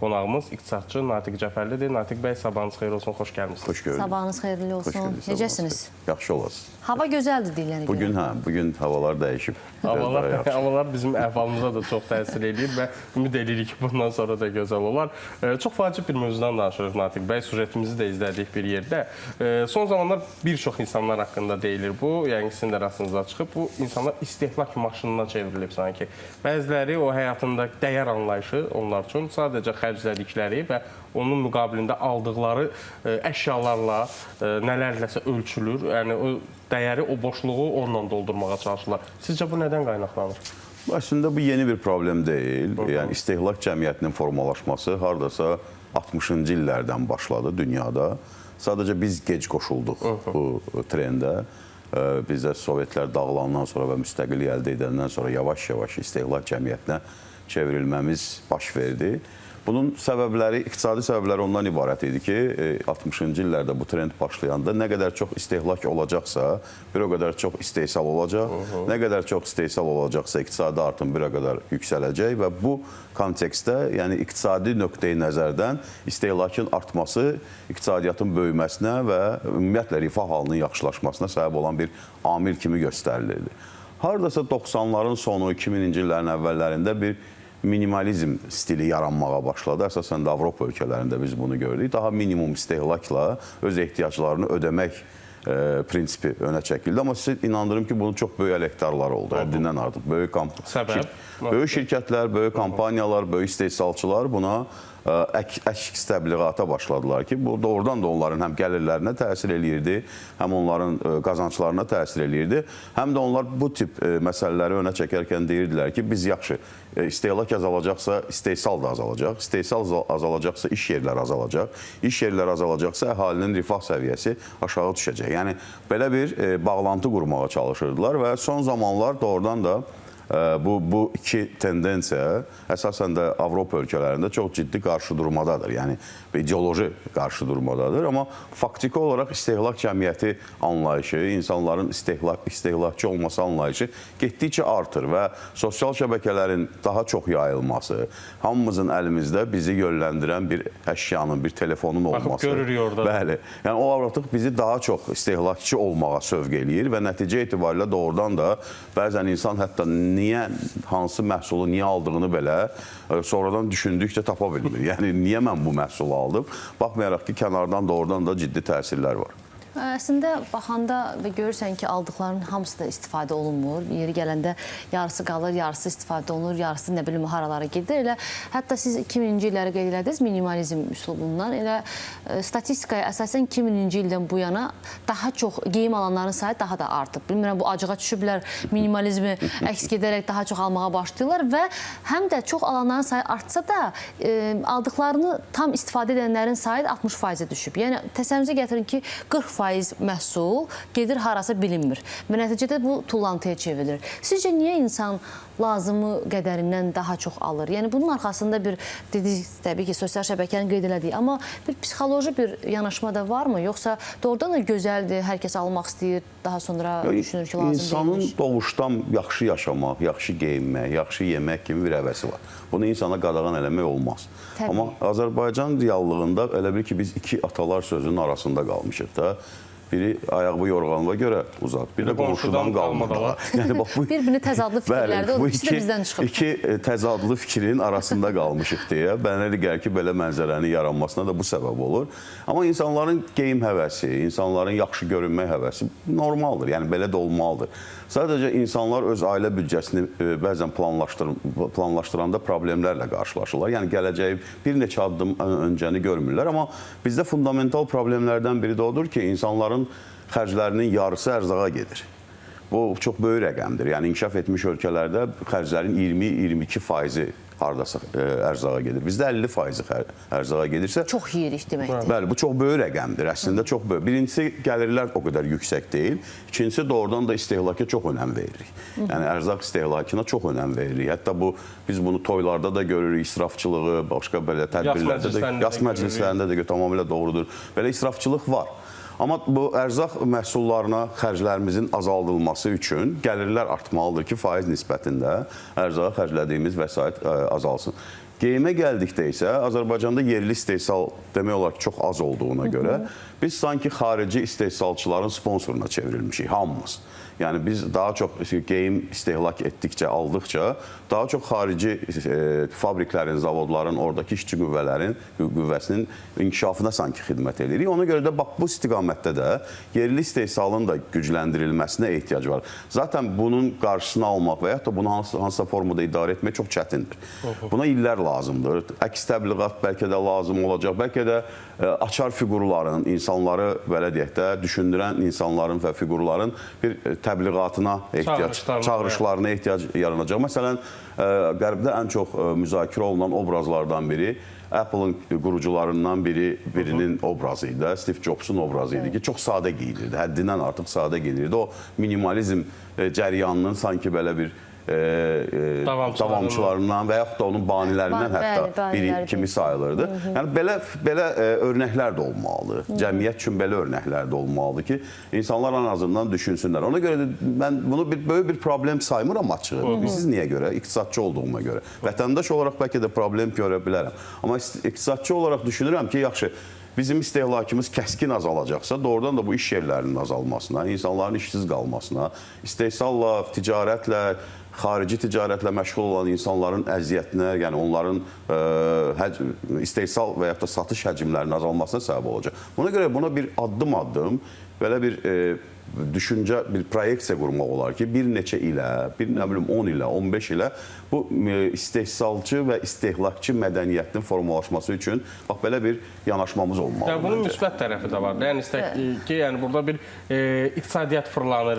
qonağımız iqtisadçı Natiq Cəfərlidir. Natiq bəy, sabahınız xeyir olsun, xoş gəlmişsiniz. Xoş gördük. Sabahınız xeyirli olsun. Necəsiniz? Yaxşı olasınız. Hava gözəldir deyilən. Bugün havalar dəyişib. Havalar bizim əhvalımıza da çox təsir edir və ümid edirik ki, bundan sonra da gözəl olar. Çox vacib bir mövzudan danışırıq Natiq bəy. Sujetimizi də izlədik bir yerdə. Son zamanlar bir çox insanlar haqqında deyilir bu. Yəni sizin də rastınıza çıxıb. Bu insanlar istehlak maşınına çevrilib sanki. Bəziləri o həyatında dəyər anlayışı onlar üçün sadəcə xərclədikləri və onun müqabilində aldıqları əşyalarla, nələrləsə ölçülür. Yəni o dəyəri, o boşluğu onunla doldurmağa çalışırlar. Sizcə bu nədən qaynaqlanır? Əslində bu yeni bir problem deyil. Yəni istehlak cəmiyyətinin formalaşması hardasa 60-cı illərdən başladı dünyada. Sadəcə biz gec qoşulduq bu trendə. Bizdə Sovetlər dağılandan sonra və müstəqillik əldə edəndən sonra yavaş-yavaş istehlak cəmiyyətinə çevrilməmiz baş verdi. Bunun səbəbləri, iqtisadi səbəbləri ondan ibarət idi ki, 60-cı illərdə bu trend başlayanda nə qədər çox istehlak olacaqsa, bir o qədər çox istehsal olacaq. Nə qədər çox istehsal olacaqsa, iqtisadi artım bir o qədər yüksələcək və bu kontekstdə, yəni iqtisadi nöqteyi nəzərdən istehlakın artması iqtisadiyyatın böyüməsinə və ümumiyyətlə rifah halının yaxşılaşmasına səbəb olan bir amil kimi göstərilirdi. Hardasa 90'ların sonu, 2000-ci illərin əvvəllərində bir minimalizm stili yaranmağa başladı. Əsasən də Avropa ölkələrində biz bunu gördük. Daha minimum istehlakla öz ehtiyaclarını ödəmək prinsipi önə çəkildi. Amma sizə inandırım ki, bunun çox böyük əleyhdarları oldu. Həddindən artıq. Böyük şirkətlər, böyük kampaniyalar, böyük istehsalçılar buna əks təbliğata başladılar ki, bu doğrudan da onların həm gəlirlərinə təsir eləyirdi, həm onların qazanclarına təsir eləyirdi, həm də onlar bu tip məsələləri önə çəkərkən deyirdilər ki, biz yaxşı, istehlak azalacaqsa, istehsal da azalacaq, istehsal azalacaqsa, iş yerləri azalacaq, iş yerləri azalacaqsa, əhalinin rifah səviyyəsi aşağı düşəcək. Yəni, belə bir bağlantı qurmağa çalışırdılar və son zamanlar doğrudan da bu iki tendensiya əsasən də Avropa ölkələrində çox ciddi qarşıdurmadadır. Yəni, ideoloji qarşıdurmadadır. Amma faktiki olaraq istehlak cəmiyyəti anlayışı, insanların istehlakçı olması anlayışı getdikcə artır və sosial şəbəkələrin daha çox yayılması, hamımızın əlimizdə bizi yönləndirən bir əşyanın, bir telefonun olması. Baxıb görürük orada. Bəli. Yəni, o artıq bizi daha çox istehlakçı olmağa sövq eləyir və nəticə etibarilə doğrudan da bəzən insan hətta niyə, hansı məhsulu niyə aldığını belə sonradan düşündükcə tapa bilmir. Yəni, niyə mən bu məhsulu aldım? Baxmayaraq ki, kənardan doğrudan da ciddi təsirlər var. Əslində, baxanda və görürsən ki, aldıqlarının hamısı da istifadə olunmur. Yeri gələndə yarısı qalır, yarısı istifadə olunur, yarısı nə bilim haralara gedir. Elə, hətta siz 2000-ci illəri qeyd elədiniz minimalizm üslubundan. Elə statistikaya əsasən 2000-ci ildən bu yana daha çox geyim alanların sayı daha da artıb. Bilmirəm, bu acığa düşüblər, minimalizmi əks gedərək daha çox almağa başlayırlar və həm də çox alanların sayı artsa da aldıqlarını tam istifadə edənlərin sayı 60%-ə düşüb. Yəni, təsəvvürünüzə gətirin ki, 40% məhsul gedir harasa bilinmir. Və nəticədə bu tullantıya çevrilir. Sizcə, niyə insan lazımı qədərindən daha çox alır? Yəni, bunun arxasında bir, dedik, təbii ki, sosial şəbəkəni qeyd elədik, amma bir psixoloji bir yanaşma da varmı? Yoxsa doğrudan da gözəldir, hər kəs almaq istəyir, daha sonra düşünür ki, lazım deyilmiş? İnsanın doğuşdan yaxşı yaşamaq, yaxşı geyinmək, yaxşı yemək kimi bir həvəsi var. Bunu insana qadağan eləmək olmaz. Təbii. Amma Azərbaycan reallığında elə bir ki, biz iki atalar sözünün arasında qalmışıq da. Biri ayağı yorğanlığa görə uzat, bir də qonşudan qalmadılar. Yəni, bir-birini təzadlı fikirlərdə, o ikisi də bizdən çıxıb. İki təzadlı fikrin arasında qalmışıq deyə. Mənə elə gəlir ki, belə mənzərənin yaranmasına da bu səbəb olur. Amma insanların geyim həvəsi, insanların yaxşı görünmək həvəsi normaldır. Yəni, belə də olmalıdır. Sadəcə insanlar öz ailə büdcəsini bəzən planlaşdıranda problemlərlə qarşılaşırlar. Yəni, gələcəyi bir neçə addım öncəni görmürlər. Amma bizdə fundamental problemlərdən biri də odur ki, insanların xərclərinin yarısı ərzağa gedir. Bu çox böyük rəqəmdir. Yəni, inkişaf etmiş ölkələrdə xərclərin 20-22% hardasa ərzağa gedir. Bizdə 50% ərzağa gedirsə... Çox yeyirik deməkdir. Bəli, bu çox böyük rəqəmdir. Əslində çox böyük. Birincisi, gəlirlər o qədər yüksək deyil. İkincisi, doğrudan da istehlaka çox önəm veririk. Yəni, ərzaq istehlakına çox önəm veririk. Hətta biz bunu toylarda da görürük, israfçılığı, başqa belə tədbirlərdə də, yas məclislərində də tamamilə doğrudur. Belə israfçılıq var. Amma bu ərzaq məhsullarına xərclərimizin azaldılması üçün gəlirlər artmalıdır ki, faiz nisbətində ərzağa xərclədiyimiz vəsait azalsın. Geyimə gəldikdə isə Azərbaycanda yerli istehsal demək olar ki, çox az olduğuna görə biz sanki xarici istehsalçıların sponsoruna çevrilmişik hamımız. Yəni biz daha çox geyim istehlak etdikcə, aldıqca daha çox xarici fabriklərin, zavodların, oradakı işçi qüvvəsinin inkişafına sanki xidmət edirik. Ona görə də bax bu istiqamətdə də yerli istehsalın da gücləndirilməsinə ehtiyac var. Zaten bunun qarşısını almaq və ya da bunu hansısa formada idarə etmək çox çətindir. Buna illər lazımdır. Əks təbliğat bəlkə də lazım olacaq. Bəlkə də açar fiqurların, insanları belə deyək də, düşündürən insanların və fiqurların bir təbliğatına ehtiyac, çağırışlarına ehtiyac yaranacaq. Məsələn, Qərbdə ən çox müzakirə olunan obrazlardan biri Apple-ın qurucularından birinin obrazı idi. Steve Jobs'un obrazı idi ki, çox sadə giyinirdi. Həddindən artıq sadə giyinirdi. O minimalizm cəryanının sanki belə bir davamçılarından və yaxud da onun banilərindən hətta biri kimi sayılırdı. Yəni belə örnəklər də olmalıdır. Cəmiyyət üçün belə örnəklər də olmalıdır ki, insanlar en azından düşünsünlər. Ona görə də mən bunu böyük bir problem saymıram açığı. Siz niyə görə? İqtisadçı olduğuma görə. Vətəndaş olaraq bəlkə də problem görə bilərəm. Amma iqtisadçı olaraq düşünürəm ki, yaxşı, bizim istehlakımız kəskin azalacaqsa, doğrudan da bu iş yerlərinin azalmasına, insanların işsiz qalmasına, istehsalla, ticarətlə, xarici ticarətlə məşğul olan insanların əziyyətinə, yəni onların istehsal və yaxud da satış həcmlərinin azalmasına səbəb olacaq. Buna görə buna bir addım-addım belə bir düşüncə, bir proyeksiya qurmaq olar ki, bir neçə ilə, nə bilim 10 ilə, 15 ilə bu istehsalçı və istehlakçı mədəniyyətinin formalaşması üçün bax belə bir yanaşmamız olmalıdır. Yəni bunun müsbət tərəfi də var. Yəni istək ki, yəni burada bir iqtisadiyyat fırlanır,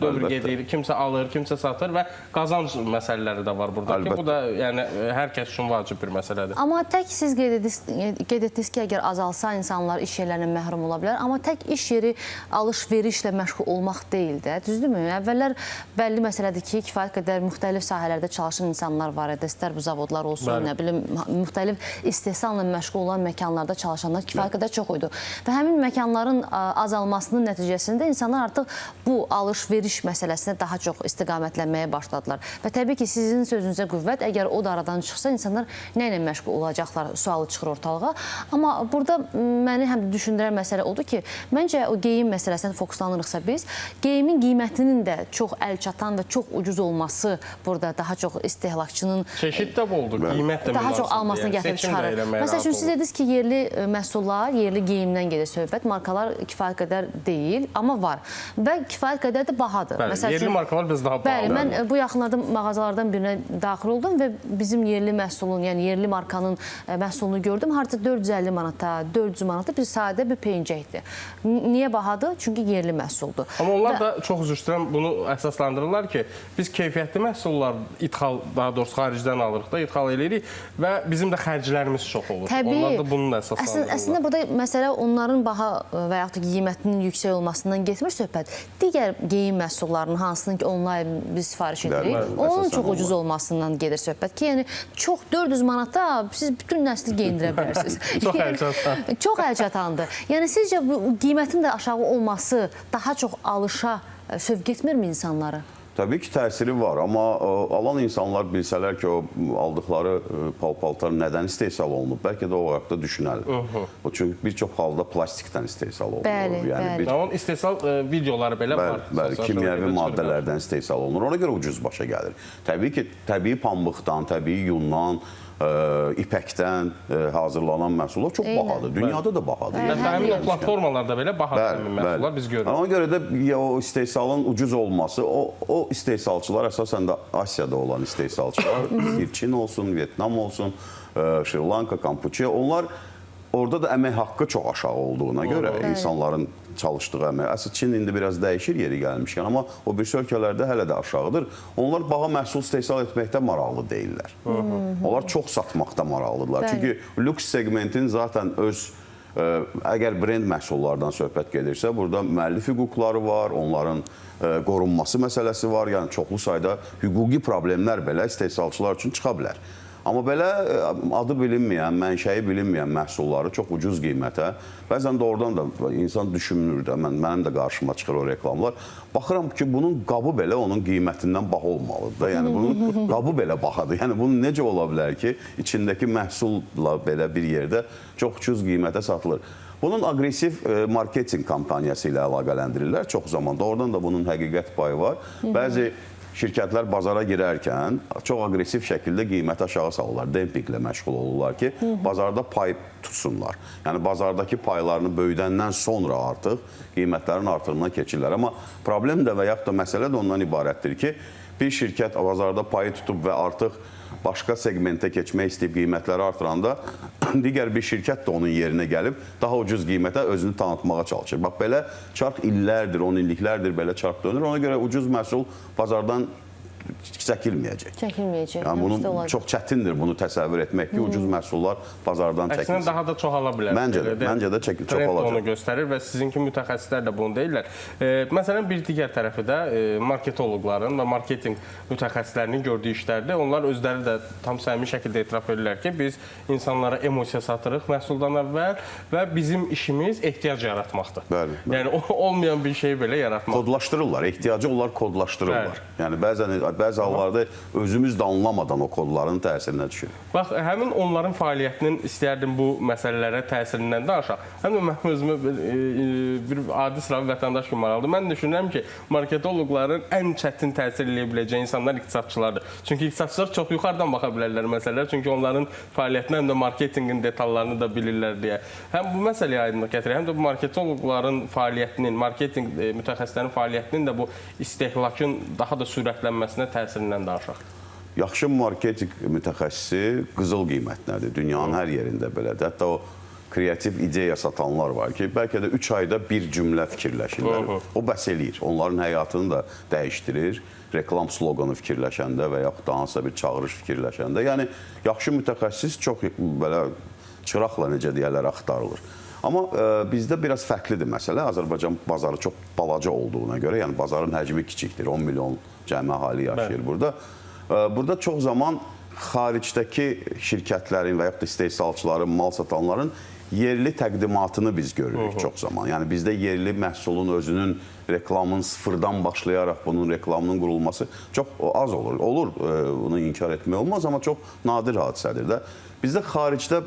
dövr gedir, kimsə alır, kimsə satır və qazanc məsələləri də var burada ki, bu da yəni hər kəs üçün vacib bir məsələdir. Amma tək siz qeyd etdiniz ki, əgər azalsa insanlar iş yerlərindən məhrum ola bilər, amma tək iş yeri alış-verişlə məşğul olmaq deyil də, düzdürmü? Əvvəllər bəlli məsələdir ki, kifayət qədər müxtəlif sahələrdə çalışan insanlar var idi, istər bu zavodlar olsun, nə bilim, müxtəlif istehsalla məşğul olan məkanlarda çalışanlar kifayət qədər çox idi. Və həmin məkanların azalmasının nəticəsində insanlar artıq bu alış-veriş məsələsinə daha çox istiqamətlənməyə başladılar. Və təbii ki, sizin sözünüzə qüvvət, əgər o da aradan çıxsa, insanlar nə ilə məşğul olacaqlar, sualı çıxır ortalığa. Amma burada məni həm düşündürən məsələ odur ki, məncə o geyim məsələsinə fokuslanırıqsa biz, geyimin qiymətinin də çox əlçatan və çox ucuz olması burada daha çox istehlakçının çeşid də oldu, qiymət də daha çox almasına gətirib çıxarır. Məsəl üçün, siz dediniz ki, yerli məhsullar, yerli geyimdən gedir söhbət, markalar kifayət qədər deyil, amma var və kifayət qədər də bahadır. Bəli, yerli markalar biz daha bahadır. Bəli, mən bu yaxınlarda mağazalardan birinə daxil oldum və bizim yerli məhsulun, yəni yerli markanın məhsulunu gördüm. Harca 450 manata, 400 manata bir sadə bir pencəkdir. Niyə bahadır? Çünki yerli məhsuldur. Amma onlar da çox üzr istəyirəm, bunu əsaslandırırlar ki, biz keyfiyyətli məhsullar ithal, daha doğrusu xaricdən alırıq da, ithal edirik və bizim də xərclərimiz çox olur. Təbii. Onlar da bunun əsaslandırırlar. Əslində burada məsələ onların baha və yaxud da qiymətinin yüksək olmasından getmir söhbət. Digər geyim məhsullarının hansının ki, onlayn biz sifariş edirik, onun çox ucuz olmasından gedir söhbət ki, yəni çox 400 manata siz bütün nəsli geyindirə bilirsiniz. Çox əlçatan. Çox əlçatandır. Yəni sizcə bu qiymətin də aşağı olması daha çox alışa sövq etmirmi insanları? Təbii ki, təsiri var, amma alan insanlar bilsələr ki, o aldıqları pal-paltar nədən istehsal olunub, bəlkə də o haqda düşünərlər. Çünki bir çox halda plastikdən istehsal olunur. Bəli. Onun istehsal videoları belə var. Bəli, kimyəvi maddələrdən istehsal olunur. Ona görə ucuz başa gəlir. Təbii ki, təbii pambıqdan, təbii yundan, ipəkdən hazırlanan məhsullar çox bahadır. Dünyada da bahadır. Həmin o platformalarda belə bahadır məhsullar biz görürük. Ona görə də o istehsalın ucuz olması, o istehsalçılar əsasən də Asiyada olan istehsalçılar, Çin olsun, Vyetnam olsun, Şri Lanka, Kampuçya, onlar orada da əmək haqqı çox aşağı olduğuna görə insanların çalışdığı əmək. Əslində Çin indi biraz dəyişir yeri gəlmişkən, amma o bir ölkələrdə hələ də aşağıdır. Onlar baha məhsul istehsal etməkdə maraqlı deyirlər. Onlar çox satmaqda maraqlıdırlar. Çünki lüks segmentin zaten öz əgər brend məhsullardan söhbət gedirsə, burada müəllif hüquqları var, onların qorunması məsələsi var. Yəni çoxlu sayda hüquqi problemlər belə istehsalçılar üçün çıxa bilər. Amma belə adı bilinməyən, mənşəyi bilinməyən məhsulları çox ucuz qiymətə, bəzən də oradan da insan düşünmür də, mənim də qarşıma çıxır o reklamlar. Baxıram ki, bunun qabı belə onun qiymətindən baha olmalıdır da. Yəni bunun qabı belə bahadır. Yəni bunun necə ola bilər ki, içindəki məhsulla belə bir yerdə çox ucuz qiymətə satılır. Bunun aqressiv marketinq kampaniyası ilə əlaqələndirirlər çox zamanda. Oradan da bunun həqiqət payı var. Bəzi şirkətlər bazara girərkən çox aqressiv şəkildə qiyməti aşağı salırlar, dempinqlə məşğul olurlar ki, bazarda pay tutsunlar. Yəni bazardakı paylarını böyüdəndən sonra artıq qiymətlərin artırımına keçirlər. Amma problem də və yaxud da məsələ də ondan ibarətdir ki, bir şirkət bazarda payı tutub və artıq başqa segmentə keçmək istəyib qiymətləri artıranda digər bir şirkət də onun yerinə gəlib daha ucuz qiymətə özünü tanıtmağa çalışır. Bax, belə çarx illərdir, 10 illiklərdir belə çarx dönür. Ona görə ucuz məhsul bazardan çəkilməyəcək. Çəkilməyəcək. Yəni bunu çox çətindir bunu təsəvvür etmək ki, ucuz məhsullar bazardan çəkilsin. Əksinə daha da çoxala bilər. Məncə də çoxalacaq. Trend onu göstərir və sizinki mütəxəssislər də bunu deyirlər. Məsələn, bir digər tərəfi də marketoloqların və marketinq mütəxəssislərinin gördüyü işlərdir. Onlar özləri də tam səmimi şəkildə etiraf edirlər ki, biz insanlara emosiya satırıq məhsuldan əvvəl və bizim işimiz ehtiyac yaratmaqdır. Bəli. Yəni olmayan bir şeyi belə yaratmaq. Kodlaşdırırlar, ehtiyacı onlar kodlaşdırırlar. Yəni bəzi hallarda özümüz də anlamadan o kodların təsirinə düşür. Bax, həmin onların fəaliyyətinin istəyərdim bu məsələlərə təsirindən danışaq. Həm də mən özümə bir adi sıravi vətəndaş kimi maraqlıdır. Mən düşünürəm ki, marketoloqların ən çətin təsir edə biləcəyi insanlar iqtisadçılardır. Çünki iqtisadçılar çox yuxarıdan baxa bilərlər məsələlər. Çünki onların fəaliyyətinə həm də marketinqin detallarını da bilirlər deyə. Həm bu məsələyə aydınlıq gətirir, həm də bu marketoloqların fəaliyyətinin, marketinq mütəxəssislərinin fəaliyyətinin də bu istehlakın daha da sürətlənməsinə təsirindən danışaq. Yaxşı marketinq mütəxəssisi qızıl qiymətlidir. Dünyanın hər yerində belədir. Hətta o kreativ ideya satanlar var ki, bəlkə də 3 ayda bir cümlə fikirləşirlər. O bəs eləyir. Onların həyatını da dəyişdirir. Reklam sloqanı fikirləşəndə və yaxud da hansısa bir çağırış fikirləşəndə. Yəni, yaxşı mütəxəssis çox belə çıraqla necə deyərlər axtarılır. Amma bizdə biraz fərqlidir məsələ. Azərbaycan bazarı çox balaca olduğuna görə, yəni bazarın həcmi kiçikdir. 10 milyon cəmi əhali yaşayır burada. Burada çox zaman xaricdəki şirkətlərin və yaxud da istehsalçıların, mal satanların yerli təqdimatını biz görürük çox zaman. Yəni bizdə yerli məhsulun özünün reklamın sıfırdan başlayaraq bunun reklamının qurulması çox az olur. Olur, bunu inkar etmək olmaz, amma çox nadir hadisədir də. Bizdə xaricdə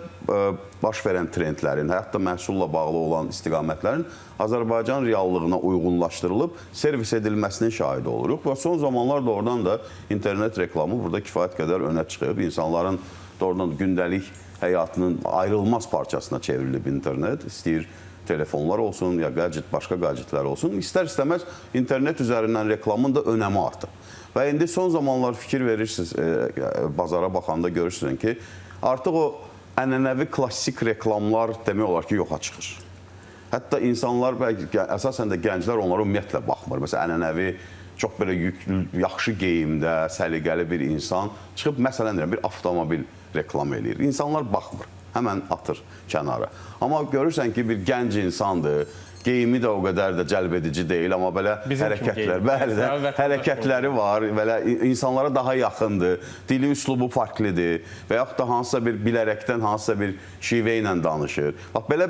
baş verən trendlərin, hətta məhsulla bağlı olan istiqamətlərin Azərbaycan reallığına uyğunlaşdırılıb servis edilməsinin şahidi oluruq. Və son zamanlarda oradan da internet reklamı burada kifayət qədər önə çıxıb. İnsanların oradan gündəlik həyatının ayrılmaz parçasına çevrilib internet. İstəyir telefonlar olsun, ya başqa gadgetlər olsun. İstər-istəməz internet üzərindən reklamın da önəmi artıb. Və indi son zamanlar fikir verirsiniz, bazara baxanda görürsünüz ki, artıq o ənənəvi klassik reklamlar demək olar ki, yoxa çıxır. Hətta insanlar, əsasən də gənclər onlara ümumiyyətlə baxmır. Məsələn, ənənəvi, çox belə yaxşı geyimdə, səliqəli bir insan çıxıb, məsələn, bir avtomobil reklam eləyir. İnsanlar baxmır, həmən atır kənara. Amma görürsən ki, bir gənc insandır, geyimi də o qədər də cəlb edici deyil, amma belə hərəkətlər, bəli də, hərəkətləri var, belə insanlara daha yaxındır, dili üslubu farklıdır və yaxud da hansısa bir bilərəkdən hansısa bir şivə ilə danışır. Bax, belə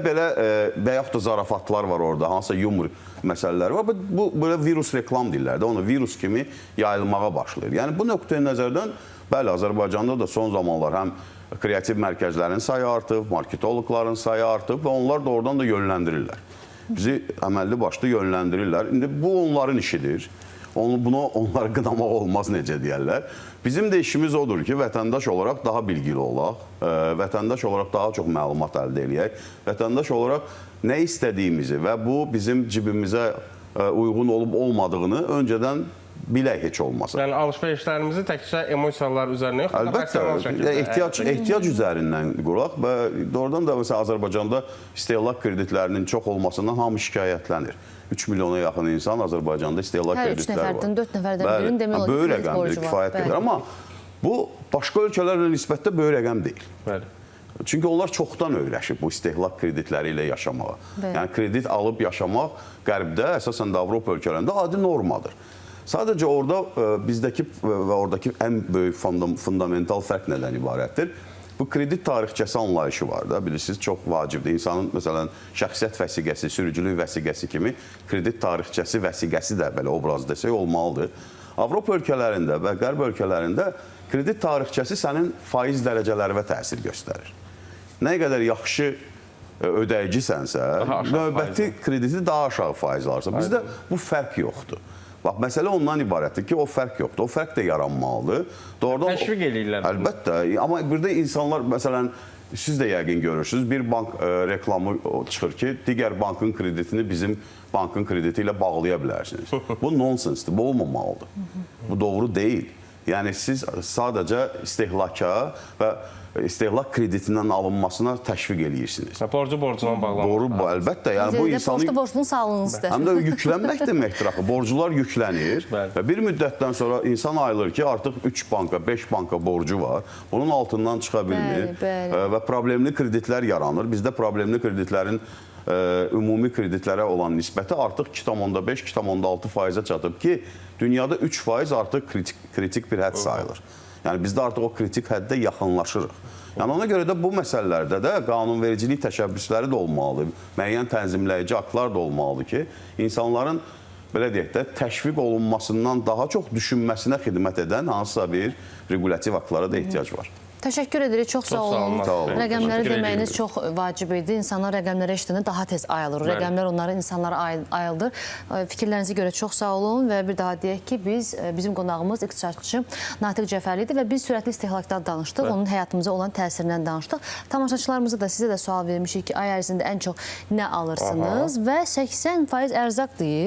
və yaxud da zarafatlar var orada, hansısa yumor məsələləri var. Bu, belə virus reklam deyirlər də, onu virus kimi yayılmağa başlayır. Yəni, bu nöqteyi nəzərdən, bəli, Azərbaycanda da son zamanlar həm kreativ mərkəzlərin sayı artıb, marketoloqların sayı artıb və onlar da oradan da yönləndirirlər. Bizi əməlli başlı yönləndirirlər. İndi bu onların işidir. Bunu onları qınamaq olmaz, necə deyərlər. Bizim də işimiz odur ki, vətəndaş olaraq daha bilgili olaq, vətəndaş olaraq daha çox məlumat əldə eləyək, vətəndaş olaraq nə istədiyimizi və bu bizim cibimizə uyğun olub olmadığını öncədən bilək heç olmasa. Yəni alış-verişlərimizi təkcə emosiyalar üzərinə yox, əlbəttə, ehtiyac üzərindən quraq və doğrudan da məsələn Azərbaycanda istehlak kreditlərinin çox olmasından hamı şikayətlənir. 3 milyona yaxın insan Azərbaycanda istehlak kreditləri var. 3 nəfərdən, 4 nəfərdən birinin demək olar böyük rəqəmdir, kifayət qədər. Amma bu başqa ölkələrlə nisbətdə böyük rəqəm deyil. Bəli. Çünki onlar çoxdan öyrəşib bu istehlak kreditləri ilə yaşamağa. Yəni kredit alıb yaşamaq Qərbdə, əsasən də Avropa ölkələrində adi normadır. Sadəcə orada bizdəki və oradakı ən böyük fundamental fərq nədən ibarətdir? Bu kredit tarixçəsi anlayışı var da, bilirsiniz, çox vacibdir. İnsanın, məsələn, şəxsiyyət vəsiqəsi, sürücülük vəsiqəsi kimi kredit tarixçəsi vəsiqəsi də belə obraz desək olmalıdır. Avropa ölkələrində və Qərb ölkələrində kredit tarixçəsi sənin faiz dərəcələrinə təsir göstərir. Nə qədər yaxşı ödəyicisənsə, növbəti krediti daha aşağı faiz alırsan. Bizdə bu fərq yoxdur. Bax, məsələ ondan ibarətdir ki, o fərq yoxdur. O fərq də yaranmalıdır. Doğrudan təşviq eləyirlər. Əlbəttə. Amma burada insanlar, məsələn, siz də yəqin görürsünüz, bir bank reklamı çıxır ki, digər bankın kreditini bizim bankın krediti ilə bağlaya bilərsiniz. Bu nonsensdir, bu olmamalıdır. Bu doğru deyil. Yəni, siz sadəcə istehlaka və istehlak kreditindən alınmasına təşviq eləyirsiniz. Borcu borcuna bağlamaq. Doğru, bu əlbəttə. Yəni, bu insanı... Borcunu sağlığınız istər. Həm də yüklənmək deməkdir axı. Borcular yüklənir və bir müddətdən sonra insan ayılır ki, artıq 3 banka, 5 banka borcu var. Bunun altından çıxa bilmir və problemli kreditlər yaranır. Bizdə problemli kreditlərin ümumi kreditlərə olan nisbəti artıq 2,5, 2,6 faizə çatıb ki, dünyada 3% artıq kritik bir hədd sayılır. Yəni, bizdə artıq o kritik həddə yaxınlaşırıq. Yəni, ona görə də bu məsələlərdə də qanunvericilik təşəbbüsləri də olmalıdır, müəyyən tənzimləyici aktlar da olmalıdır ki, insanların, belə deyək də, təşviq olunmasından daha çox düşünməsinə xidmət edən hansısa bir regulativ aktlara da ehtiyac var. Təşəkkür edirik, çox sağ olun. Rəqəmləri deməyiniz çox vacib idi. İnsanlar rəqəmlərə eşidəndə daha tez ayılır. Rəqəmlər onları insanlara ayıldır. Fikirlərinizi görə çox sağ olun və bir daha deyək ki, bizim qonağımız iqtisadçı Natiq Cəfərli idi və biz sürətli istehlakdan danışdıq, onun həyatımıza olan təsirindən danışdıq. Tamaşaçılarımıza da sizə də sual vermişik ki, ay ərzində ən çox nə alırsınız və 80% ərzaq deyir.